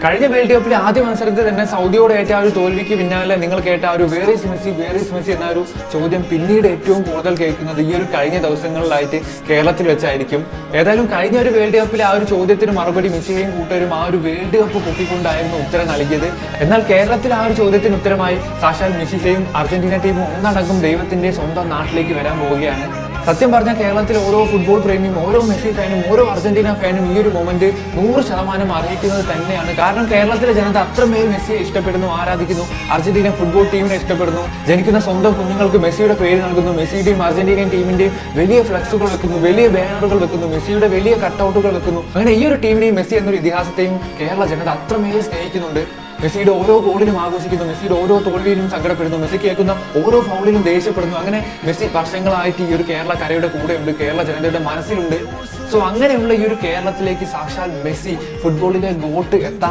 കഴിഞ്ഞ വേൾഡ് കപ്പിലെ ആദ്യ മത്സരത്തിൽ തന്നെ സൗദിയോട് ഏറ്റ ആ ഒരു തോൽവിക്ക് പിന്നാലെ നിങ്ങൾ കേട്ട ആ ഒരു വേർ ഈസ് മെസ്സി എന്ന ഒരു ചോദ്യം പിന്നീട് ഏറ്റവും കൂടുതൽ കേൾക്കുന്നത് ഈ ഒരു കഴിഞ്ഞ ദിവസങ്ങളിലായിട്ട് കേരളത്തിൽ വെച്ചായിരിക്കും. ഏതായാലും കഴിഞ്ഞ ഒരു വേൾഡ് കപ്പിലെ ആ ഒരു ചോദ്യത്തിന് മറുപടി മെസ്സിയെയും കൂട്ടരും ആ ഒരു വേൾഡ് കപ്പ് പൊട്ടിക്കൊണ്ടായിരുന്നു ഉത്തരം നൽകിയത്. എന്നാൽ കേരളത്തിൽ ആ ഒരു ചോദ്യത്തിന് ഉത്തരമായി സാക്ഷാൽ മെസ്സിയും അർജന്റീന ടീമും ഒന്നടങ്കം ദൈവത്തിന്റെ സ്വന്തം നാട്ടിലേക്ക് വരാൻ പോവുകയാണ്. സത്യം പറഞ്ഞാൽ കേരളത്തിൽ ഓരോ ഫുട്ബോൾ പ്രേമിയും ഓരോ മെസ്സി ഫാനും ഓരോ അർജന്റീന ഫാനും ഈ ഒരു മൊമെന്റ് 100% അറിയിക്കുന്നത് തന്നെയാണ്. കാരണം കേരളത്തിലെ ജനത അത്രമേൽ മെസ്സിയെ ഇഷ്ടപ്പെടുന്നു, ആരാധിക്കുന്നു, അർജന്റീന ഫുട്ബോൾ ടീമിനെ ഇഷ്ടപ്പെടുന്നു. ജനിക്കുന്ന സ്വന്തം കുഞ്ഞുങ്ങൾക്ക് മെസ്സിയുടെ പേര് നൽകുന്നു, മെസ്സിയുടെയും അർജന്റീനിയൻ ടീമിന്റെയും വലിയ ഫ്ലെക്സുകൾ വെക്കുന്നു, വലിയ ബാനറുകൾ വെക്കുന്നു, മെസ്സിയുടെ വലിയ കട്ടൗട്ടുകൾ വെക്കുന്നു. അങ്ങനെ ഈ ഒരു ടീമിനെയും മെസ്സി എന്നൊരു ഇതിഹാസത്തെയും കേരള ജനത അത്രമേൽ സ്നേഹിക്കുന്നുണ്ട്. മെസ്സിയുടെ ഓരോ ഗോളിലും ആഘോഷിക്കുന്നു, മെസ്സിയുടെ ഓരോ തോൽവിയിലും സങ്കടപ്പെടുന്നു, മെസ്സി കേൾക്കുന്ന ഓരോ ഫൗളിലും ദേഷ്യപ്പെടുന്നു. അങ്ങനെ മെസ്സി വർഷങ്ങളായിട്ട് ഈ ഒരു കേരള കരയുടെ കൂടെയുണ്ട്, കേരള ജനതയുടെ മനസ്സിലുണ്ട്. സോ അങ്ങനെയുള്ള ഈ ഒരു കേരളത്തിലേക്ക് സാക്ഷാൽ മെസ്സി ഫുട്ബോളിലെ ഗോട്ട് എത്താൻ